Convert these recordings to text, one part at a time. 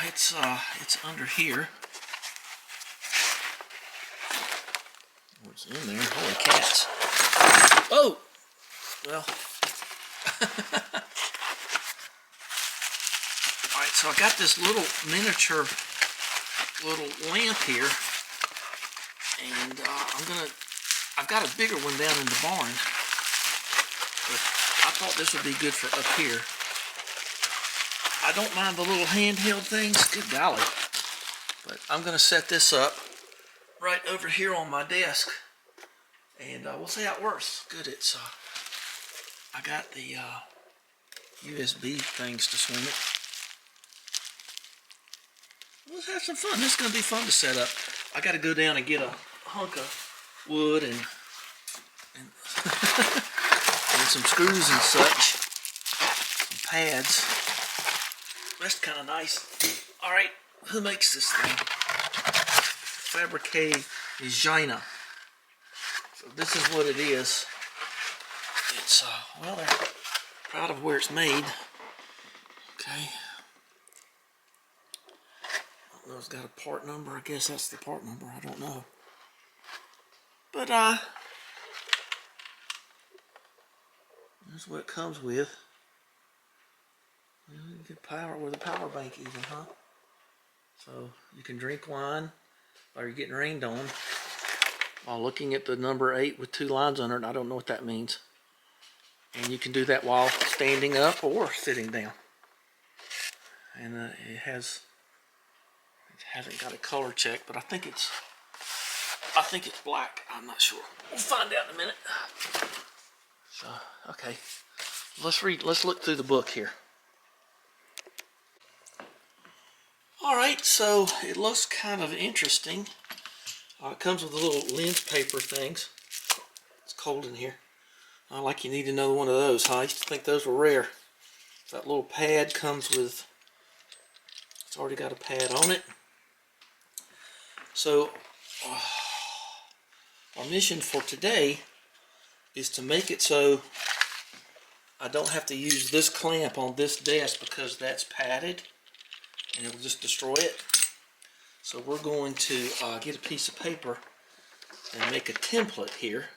it's under here. What's in there? Holy cats! Oh, well. All right, so I got this little miniature little lamp here, and I've got a bigger one down in the barn, but I thought this would be good for up here. I don't mind the little handheld things, good golly, but I'm gonna set this up right over here on my desk, and we'll see how it works. Good, it's I got the USB things to swing it. Let's have some fun. This is going to be fun to set up. I got to go down and get a hunk of wood and and some screws and such, some pads. That's kind of nice. All right, who makes this thing? Magnifying. So this is what it is. It's well, they're proud of where it's made. Okay. I don't know, it's got a part number. I guess that's the part number. I don't know. But that's what it comes with. You get power with a power bank even, huh? So you can drink wine while you're getting rained on while looking at the number 8 with 2 lines under it. I don't know what that means. And you can do that while standing up or sitting down. And it hasn't got a color check, but I think it's black. I'm not sure. We'll find out in a minute. So, okay. Let's look through the book here. Alright, so it looks kind of interesting. It comes with the little lens paper things. It's cold in here. Like you need another one of those, huh? I used to think those were rare. That little pad comes with, it's already got a pad on it. So, our mission for today is to make it so I don't have to use this clamp on this desk because that's padded and it'll just destroy it. So we're going to get a piece of paper and make a template here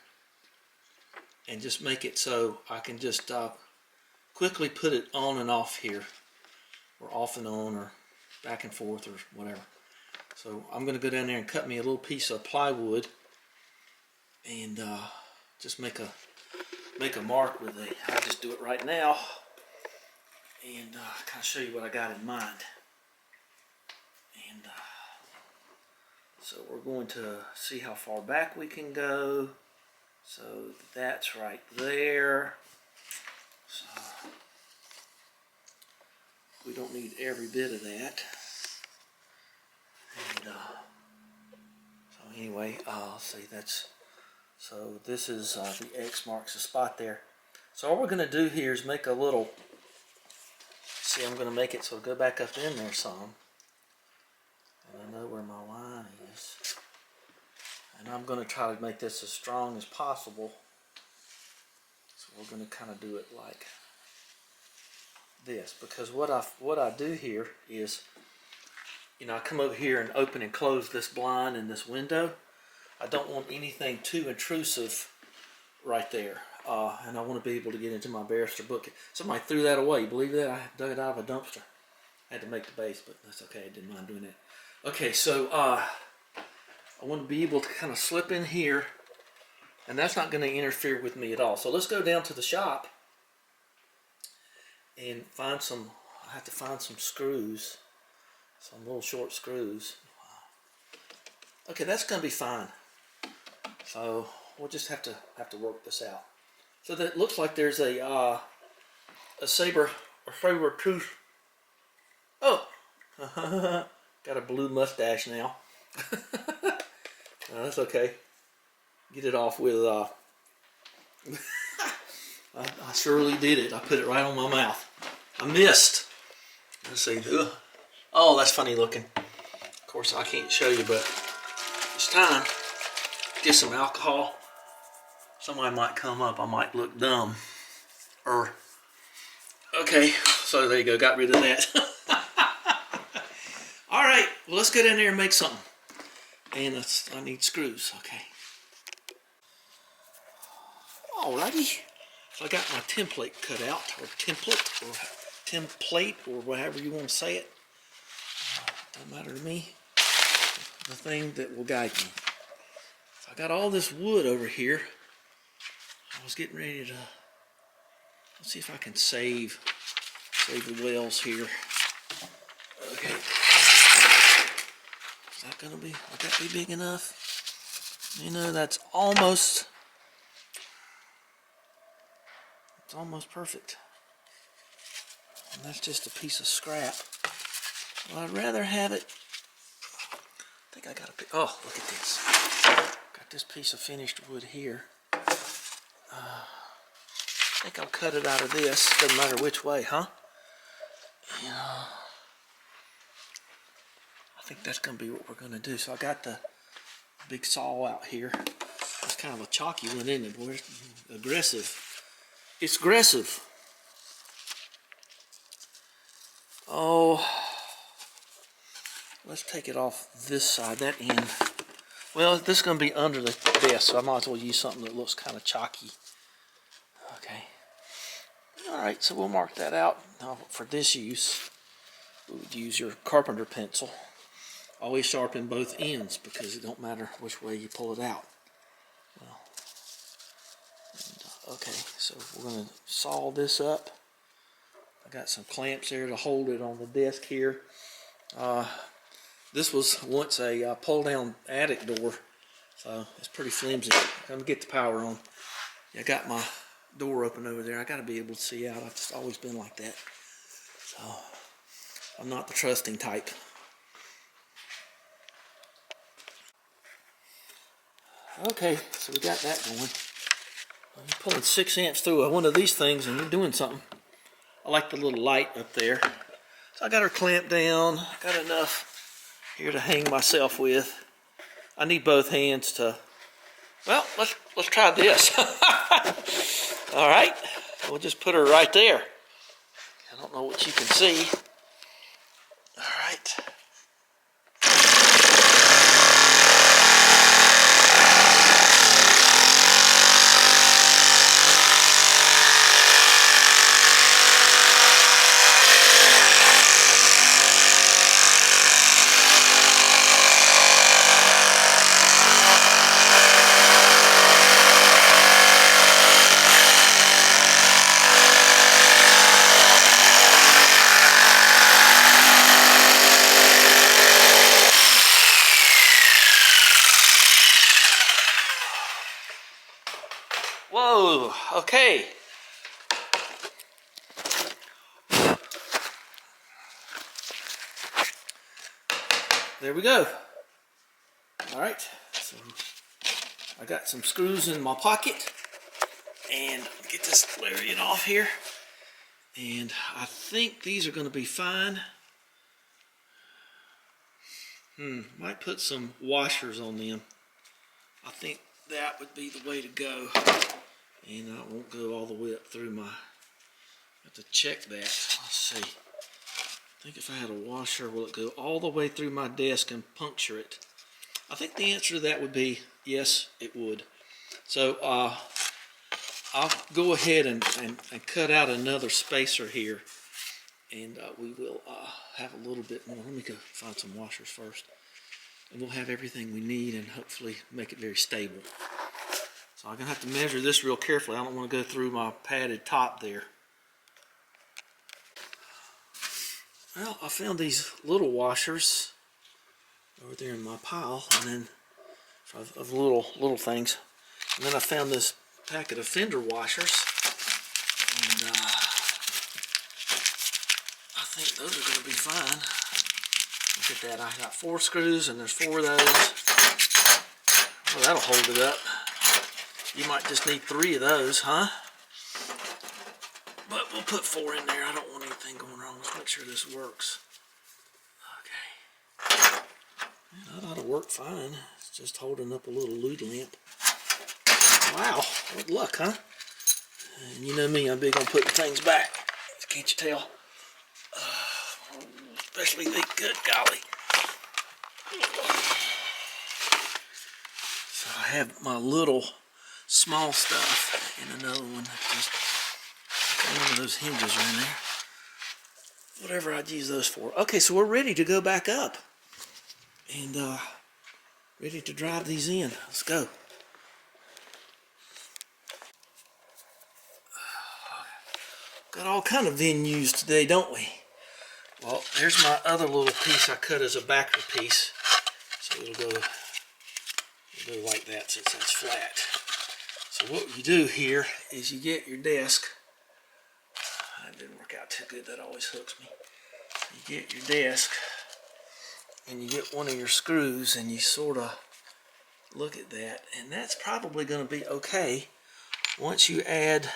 and just make it so I can just quickly put it on and off here, or off and on, or back and forth, or whatever. So I'm going to go down there and cut me a little piece of plywood and just make a mark with I'll just do it right now and kind of show you what I got in mind. And so we're going to see how far back we can go. So that's right there. So we don't need every bit of that. And so anyway, I'll see, that's, so this is the X marks the spot there. So all we're going to do here is make a little, see, I'm going to make it so it'll go back up in there some. And I know where my line is. And I'm going to try to make this as strong as possible. So we're going to kind of do it like this. Because what I do here is, you know, I come over here and open and close this blind and this window. I don't want anything too intrusive right there. And I want to be able to get into my barrister book. Somebody threw that away. You believe that? I dug it out of a dumpster. I had to make the base, but that's okay. I didn't mind doing that. Okay, so I want to be able to kind of slip in here, and that's not going to interfere with me at all. So let's go down to the shop and find some, I have to find some screws, some little short screws. Okay, that's going to be fine. So we'll just have to work this out. So that it looks like there's a saber tooth. Oh, got a blue mustache now. That's okay. Get it off with, I surely did it. I put it right on my mouth. I missed. Let's see. Ugh. Oh, that's funny looking. Of course, I can't show you, but it's time to get some alcohol. Somebody might come up. I might look dumb. Okay, so there you go. Got rid of that. All right, well, let's get in there and make something. And I need screws, okay. Alrighty, so I got my template cut out, or template, or however you want to say it. Don't matter to me. The thing that will guide me. So I got all this wood over here. I was getting ready to, let's see if I can save the wells here. Okay. Is that gonna be, would that be big enough? You know, that's almost, it's almost perfect. And that's just a piece of scrap. Well, I'd rather have it, I think I got a, oh, look at this. Got this piece of finished wood here. I think I'll cut it out of this, doesn't matter which way, huh? Yeah. I think that's going to be what we're going to do. So I got the big saw out here. It's kind of a chalky one, isn't it? Boy, it's aggressive. It's aggressive. Oh, let's take it off this side, that end. Well, this is going to be under the desk, so I might as well use something that looks kind of chalky. Okay. Alright, so we'll mark that out. Now, for this use, we would use your carpenter pencil. Always sharpen both ends because it don't matter which way you pull it out. Well, okay, so we're going to saw this up. I got some clamps there to hold it on the desk here. This was once a pull-down attic door, so it's pretty flimsy. I'm gonna get the power on. I got my door open over there. I got to be able to see out. I've just always been like that. So I'm not the trusting type. Okay, so we got that going. I'm pulling 6 amps through one of these things and you're doing something. I like the little light up there. So I got her clamped down. Got enough here to hang myself with. I need both hands to, well, let's try this. All right, we'll just put her right there. I don't know what you can see. All right. Whoa, okay. There we go. All right, so I got some screws in my pocket and get this lariat off here. And I think these are going to be fine. Might put some washers on them. I think that would be the way to go. And I won't go all the way up through my, I have to check that. Let's see. I think if I had a washer, will it go all the way through my desk and puncture it? I think the answer to that would be yes, it would. So I'll go ahead and cut out another spacer here. And we will have a little bit more. Let me go find some washers first. And we'll have everything we need and hopefully make it very stable. So I'm going to have to measure this real carefully. I don't want to go through my padded top there. Well, I found these little washers over there in my pile, and then of little things. And then I found this packet of fender washers, and I think those are going to be fine. Look at that, I got 4 screws and there's 4 of those. Well, that'll hold it up. You might just need 3 of those, huh? But we'll put 4 in there. I don't want anything going wrong. Let's make sure this works. Okay. That ought to work fine. It's just holding up a little loot lamp. Wow, what luck, huh? And you know me, I'm big on putting things back. Can't you tell? Especially the, good golly. So I have my little small stuff and another one that just, one of those hinges are in there. Whatever I'd use those for. Okay, so we're ready to go back up. And ready to drive these in. Let's go. Got all kind of venues today, don't we? Well, there's my other little piece I cut as a backer piece. So it'll go like that since that's flat. So what you do here is you get your desk. That didn't work out too good. That always hooks me. You get your desk and you get one of your screws and you sort of look at that, and that's probably going to be okay once you add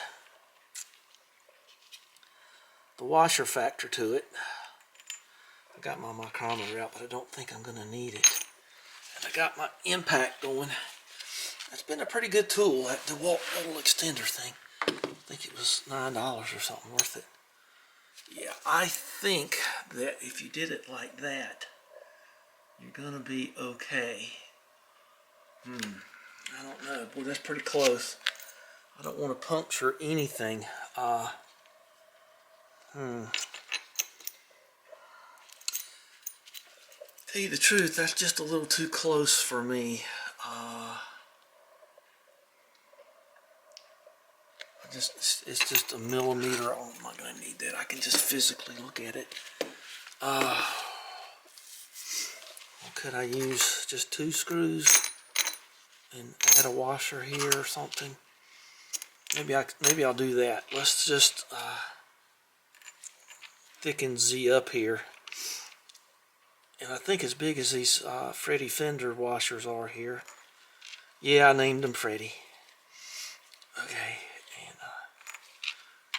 the washer factor to it. I got my micrometer out, but I don't think I'm going to need it. And I got my impact going. That's been a pretty good tool, that DeWalt little extender thing. I think it was $9 or something, worth it. Yeah, I think that if you did it like that, you're going to be okay. I don't know. Boy, that's pretty close. I don't want to puncture anything. Tell you the truth, that's just a little too close for me. It's just a millimeter. Oh, I'm not going to need that. I can just physically look at it. Well, could I use just 2 screws and add a washer here or something? Maybe I'll do that. Let's just thicken Z up here. And I think as big as these Freddy Fender washers are here. Yeah, I named them Freddy. Okay, and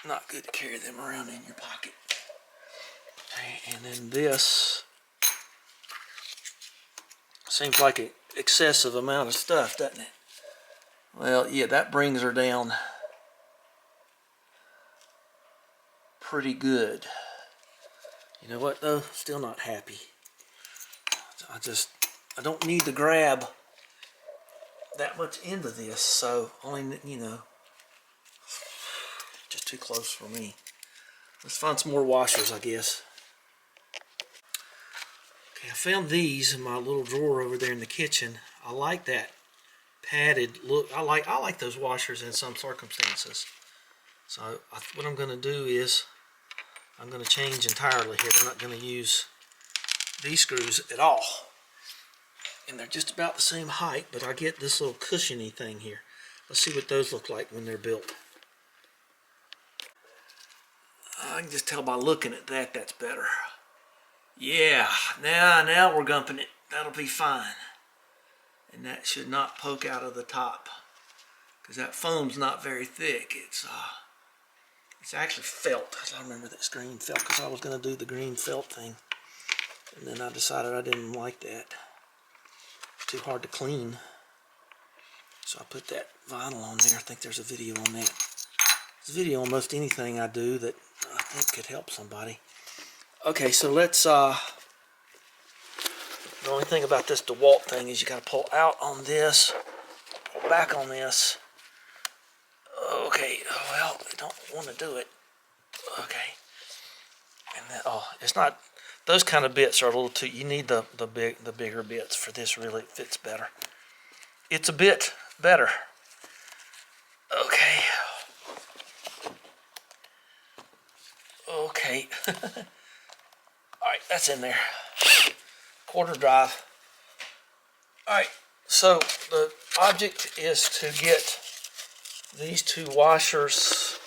not good to carry them around in your pocket. Okay, and then this seems like an excessive amount of stuff, doesn't it? Well, yeah, that brings her down pretty good. You know what though? Still not happy. I don't need to grab that much into this, so only, you know, just too close for me. Let's find some more washers, I guess. Okay, I found these in my little drawer over there in the kitchen. I like that padded look. I like those washers in some circumstances. So what I'm going to do is I'm going to change entirely here. I'm not going to use these screws at all. And they're just about the same height, but I get this little cushiony thing here. Let's see what those look like when they're built. I can just tell by looking at that, that's better. Yeah, now we're gumping it. That'll be fine. And that should not poke out of the top, because that foam's not very thick. It's actually felt. I remember this green felt, because I was going to do the green felt thing. And then I decided I didn't like that. It's too hard to clean. So I put that vinyl on there. I think there's a video on that. There's a video on most anything I do that I think could help somebody. Okay, so let's, the only thing about this DeWalt thing is you got to pull out on this, pull back on this. Okay, well, I don't want to do it. Okay. And then, it's not, those kind of bits are a little too, you need the bigger bits for this. Really fits better. It's a bit better. Okay. Okay. Alright, that's in there. Quarter drive. Alright, so the object is to get these 2 washers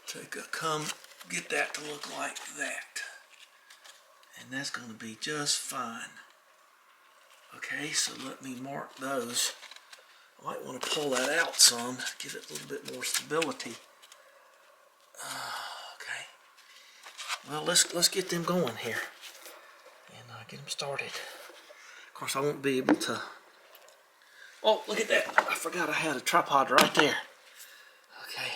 to come get that to look like that. And that's going to be just fine. Okay, so let me mark those. I might want to pull that out some, give it a little bit more stability. Okay. Well, let's get them going here and get them started. Of course, I won't be able to. Oh, look at that! I forgot I had a tripod right there. Okay.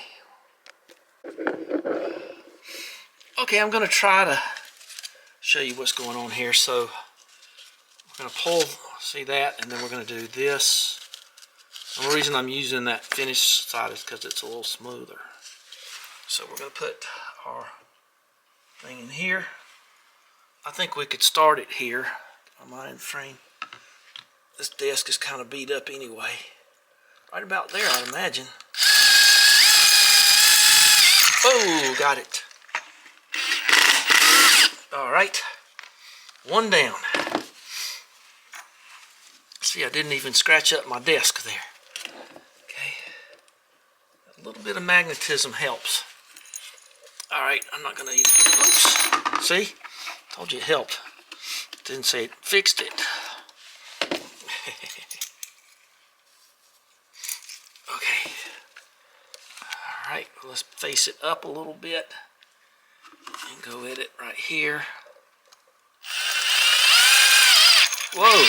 Okay, I'm going to try to show you what's going on here. So We're gonna pull, see that, and then we're gonna do this. And the reason I'm using that finished side is because it's a little smoother. So we're gonna put our thing in here. I think we could start it here. Am I in frame? This desk is kind of beat up anyway. Right about there, I'd imagine. Oh, got it. All right, one down. See, I didn't even scratch up my desk there. Okay, a little bit of magnetism helps. All right, I'm not gonna use it. Oops, see? Told you it helped. Didn't say it fixed it. Okay. All right, well, let's face it up a little bit and go at it right here. Whoa,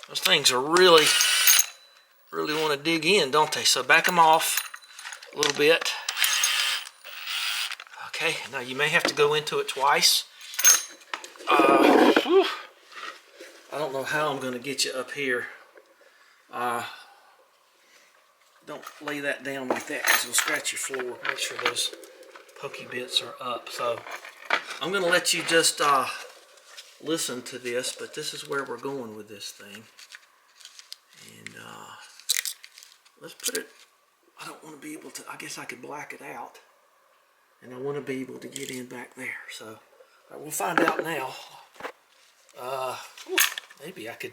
those things are really want to dig in, don't they? So back them off a little bit. Okay, now you may have to go into it twice. I don't know how I'm going to get you up here. Don't lay that down like that because it'll scratch your floor. Make sure those pokey bits are up. So I'm going to let you just listen to this, but this is where we're going with this thing. And let's put it, I don't want to be able to, I guess I could black it out. And I want to be able to get in back there. So all right, we'll find out now. Maybe I could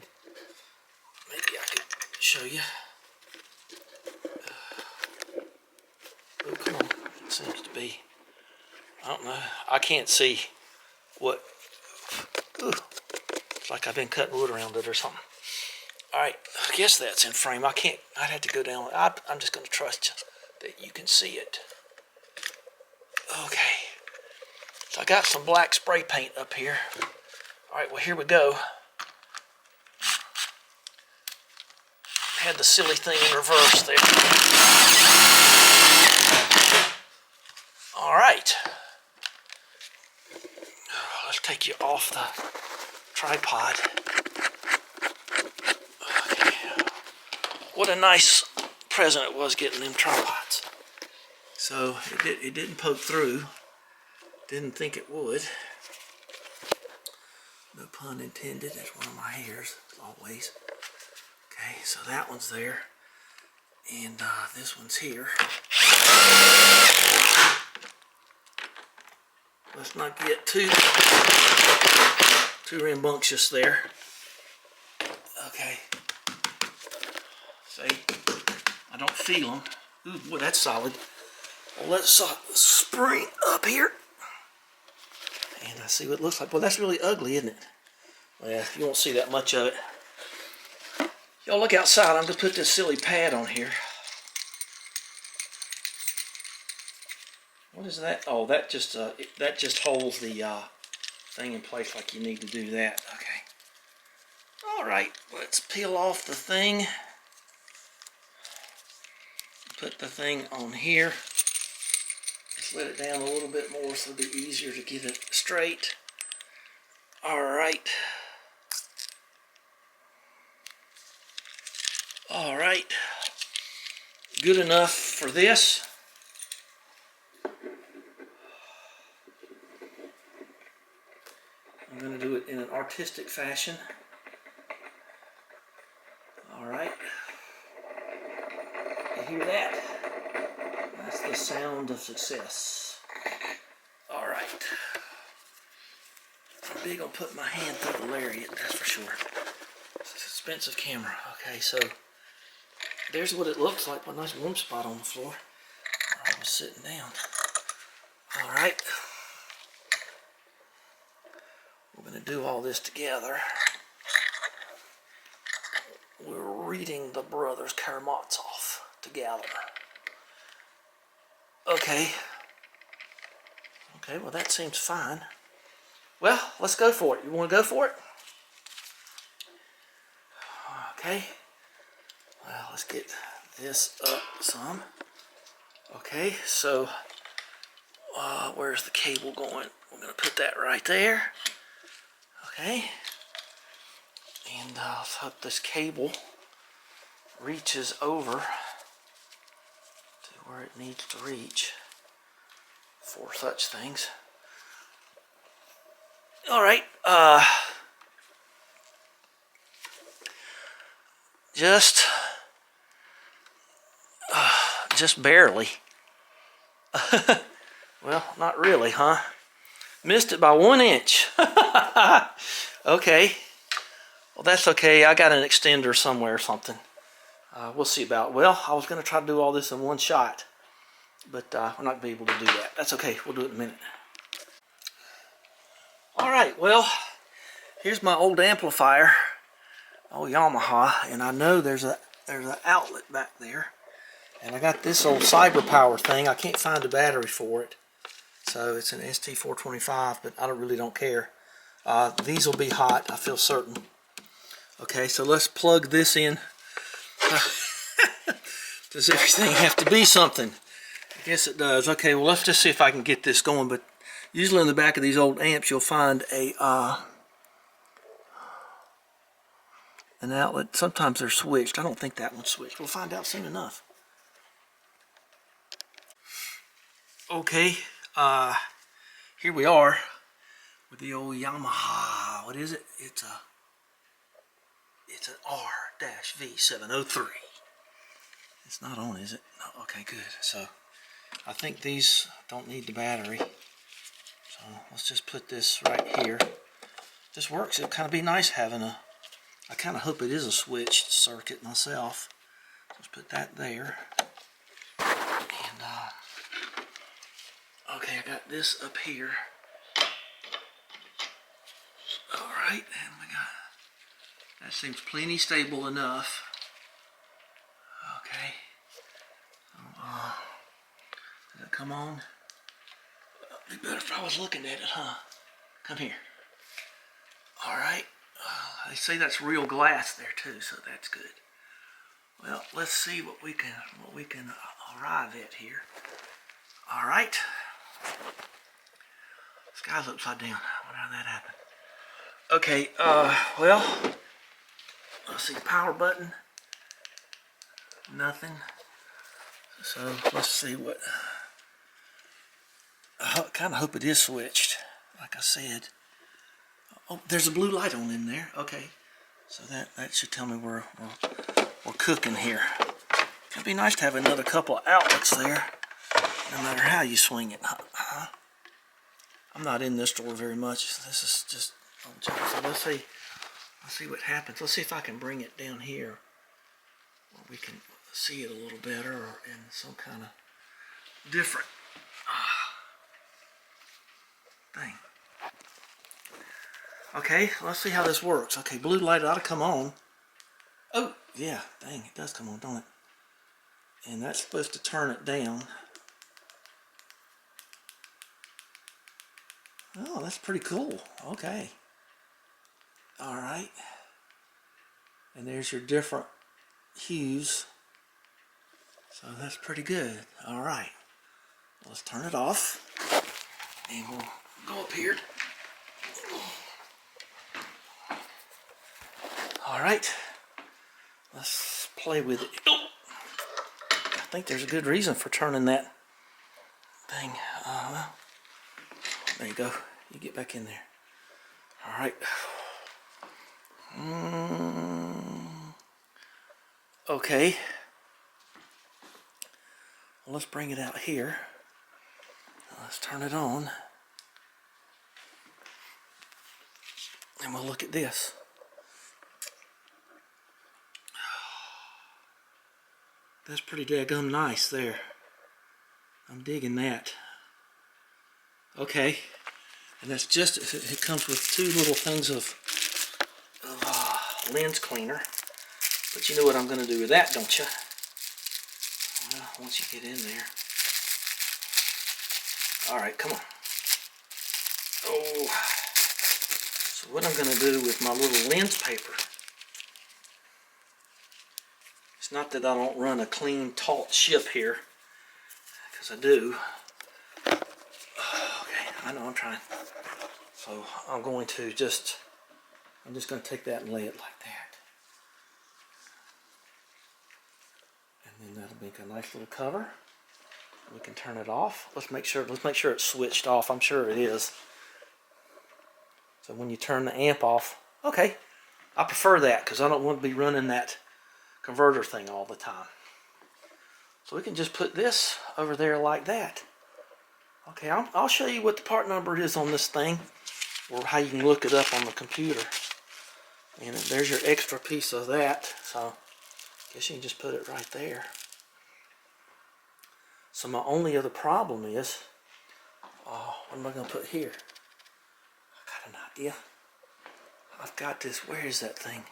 show you. Oh, come on. It seems to be, I don't know. I can't see what, it's like I've been cutting wood around it or something. All right, I guess that's in frame. I'd have to go down. I'm just going to trust you that you can see it. Okay, so I got some black spray paint up here. All right, well, here we go. Had the silly thing in reverse there. All right, let's take you off the tripod. Okay. What a nice present it was getting them tripods. So it didn't poke through. Didn't think it would. No pun intended. That's one of my hairs, as always. Okay, so that one's there, and this one's here. Let's not get too rambunctious there. Okay. See, I don't feel them. Ooh, boy, that's solid. Well, let's spring up here. And I see what it looks like. Well, that's really ugly, isn't it? Well, you won't see that much of it. Y'all look outside. I'm going to put this silly pad on here. What is that? Oh, that just holds the thing in place like you need to do that. Okay. All right. Let's peel off the thing. Put the thing on here. Just let it down a little bit more so it'll be easier to get it straight. All right. All right. Good enough for this. I'm going to do it in an artistic fashion. All right. You hear that? That's the sound of success. All right. I'm big on putting my hand through the lariat, that's for sure. It's an expensive camera. Okay, so there's what it looks like. A nice warm spot on the floor. I was sitting down. All right. We're going to do all this together. We're reading the Brothers Karamazov together. Okay. Okay, well that seems fine. Well, let's go for it. You want to go for it? Okay. Well, let's get this up some. Okay, so where's the cable going? We're going to put that right there. Okay. And let's hope this cable reaches over to where it needs to reach for such things. All right, just barely. Well, not really, huh? Missed it by 1 inch. Okay. Well, that's okay. I got an extender somewhere or something. We'll see about it. Well, I was going to try to do all this in one shot, but we're not going to be able to do that. That's okay. We'll do it in a minute. All right. Well, here's my old amplifier. Old Yamaha. And I know there's an outlet back there. And I got this old Cyber Power thing. I can't find a battery for it. So it's an ST425, but I really don't care. These will be hot, I feel certain. Okay, so let's plug this in. Does everything have to be something? I guess it does. Okay, well, let's just see if I can get this going. But usually in the back of these old amps, you'll find an outlet. Sometimes they're switched. I don't think that one's switched. We'll find out soon enough. Okay, here we are with the old Yamaha. What is it? It's an R-V703. It's not on, is it? No. Okay, good. So I think these don't need the battery. So let's just put this right here. This works. It'll kind of be nice having a. I kind of hope it is a switched circuit myself. Let's put that there. And okay, I got this up here. All right, and we got. That seems plenty stable enough. Okay. Did it come on? It'd be better if I was looking at it, huh? Come here. All right. They say that's real glass there too, so that's good. Well, let's see what we can arrive at here. All right. Sky's upside down. I wonder how that happened. Okay. Well. Let's see, power button, nothing. So let's see what, I kind of hope it is switched, like I said. Oh, there's a blue light on in there. Okay, so that should tell me we're cooking here. It'd be nice to have another couple of outlets there, no matter how you swing it. I'm not in this store very much. This is just, so let's see. Let's see what happens. Let's see if I can bring it down here where we can see it a little better or in some kind of different thing. Okay, let's see how this works. Okay, blue light ought to come on. Oh, yeah, dang, it does come on, don't it? And that's supposed to turn it down. Oh, that's pretty cool. Okay. All right, and there's your different hues, so that's pretty good. All right, let's turn it off, and we'll go up here. All right, let's play with it. Oh, I think there's a good reason for turning that thing. There you go. You get back in there. All right. Okay. Well, let's bring it out here. Let's turn it on. And we'll look at this. That's pretty daggum nice there. I'm digging that. Okay. And that's just, it comes with two little things of lens cleaner. But you know what I'm going to do with that, don't you? Well, once you get in there. Alright, come on. Oh. So what I'm going to do with my little lens paper. It's not that I don't run a clean, taut ship here. Because I do. Okay, I know I'm trying. So I'm going to just I'm just going to take that and lay it like that. And then that'll make a nice little cover. We can turn it off. Let's make sure it's switched off. I'm sure it is. So when you turn the amp off, okay. I prefer that because I don't want to be running that converter thing all the time. So we can just put this over there like that. Okay, I'll show you what the part number is on this thing, or how you can look it up on the computer. And there's your extra piece of that. So I guess you can just put it right there. So my only other problem is, what am I going to put here? I got an idea. I've got this, where is that thing?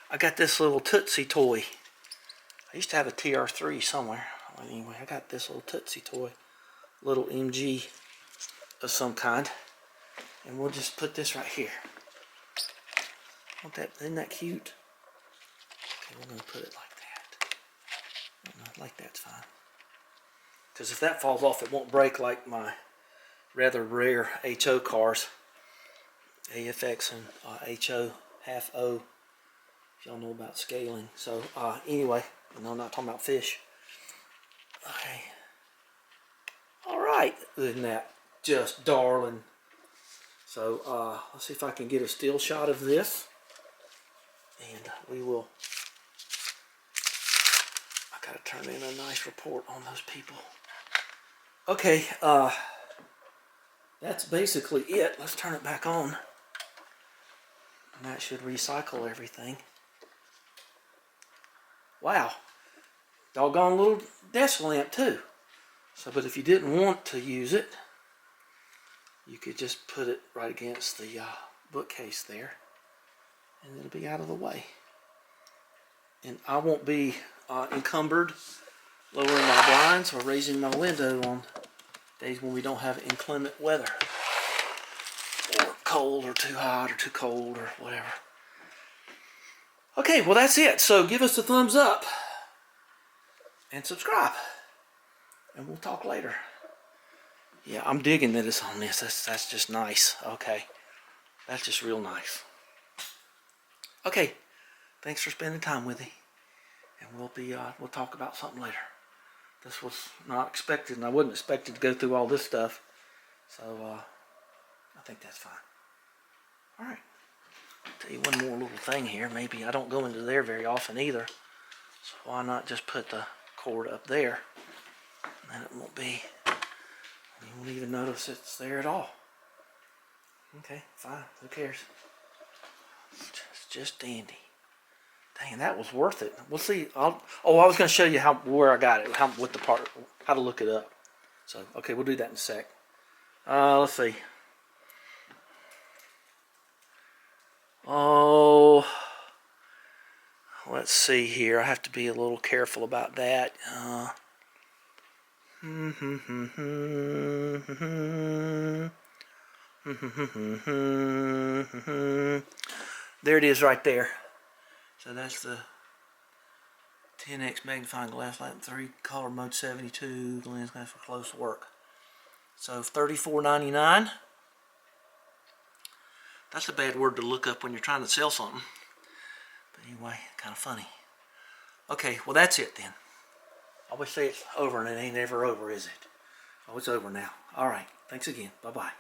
I got this little Tootsie toy. I used to have a TR3 somewhere. Anyway, I got this little Tootsie toy. Little MG of some kind. And we'll just put this right here. Isn't that cute? Okay, we're going to put it like that. Like that's fine. Because if that falls off, it won't break like my rather rare HO cars. AFX and HO, half O, if y'all know about scaling. So anyway, I'm not talking about fish. Okay. Alright, isn't that just darling? So let's see if I can get a still shot of this. And we will, I gotta turn in a nice report on those people. Okay, that's basically it. Let's turn it back on. And that should recycle everything. Wow. Doggone little desk lamp too. So, but if you didn't want to use it, you could just put it right against the bookcase there. And it'll be out of the way. And I won't be encumbered lowering my blinds or raising my window on days when we don't have inclement weather. Or cold or too hot or too cold or whatever. Okay, well that's it. So give us a thumbs up and subscribe. And we'll talk later. Yeah, I'm digging that it's on this. That's just nice. Okay. That's just real nice. Okay. Thanks for spending time with me. And we'll talk about something later. This was not expected, and I wasn't expected to go through all this stuff. So I think that's fine. Alright. I'll tell you one more little thing here. Maybe I don't go into there very often either. So why not just put the cord up there? And then it won't be, you won't even notice it's there at all. Okay, fine. Who cares? It's just dandy. Dang, that was worth it. We'll see. I was going to show you where I got it, how to look it up. So, okay, we'll do that in a sec. Let's see. Oh, let's see here. I have to be a little careful about that. There it is right there. So that's the 10x magnifying glass lamp, 3 color mode 72, lens glass for close work. So $34.99. That's a bad word to look up when you're trying to sell something. But anyway, kind of funny. Okay, well that's it then. I always say it's over and it ain't ever over, is it? Oh, it's over now. Alright, thanks again. Bye-bye.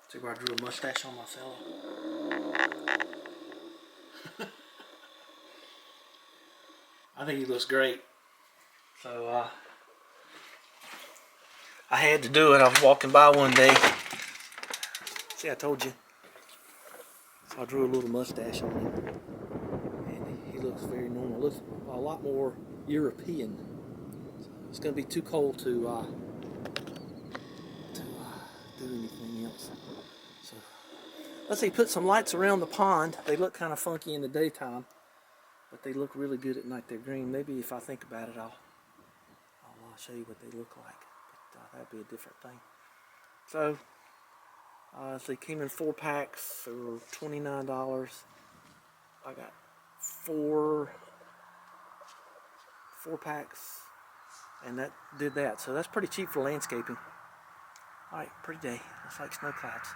See where I drew a mustache on my fella? I think he looks great. So, I had to do it. I was walking by one day. See, I told you. So I drew a little mustache on him. And he looks very normal. Looks a lot more European. So it's going to be too cold to do anything else. So, let's see, put some lights around the pond. They look kind of funky in the daytime. But they look really good at night. They're green. Maybe if I think about it, I'll show you what they look like. But that'd be a different thing. So, they came in 4 packs for $29. I got four packs, and that did that. So that's pretty cheap for landscaping. All right, pretty day. Looks like snow clouds.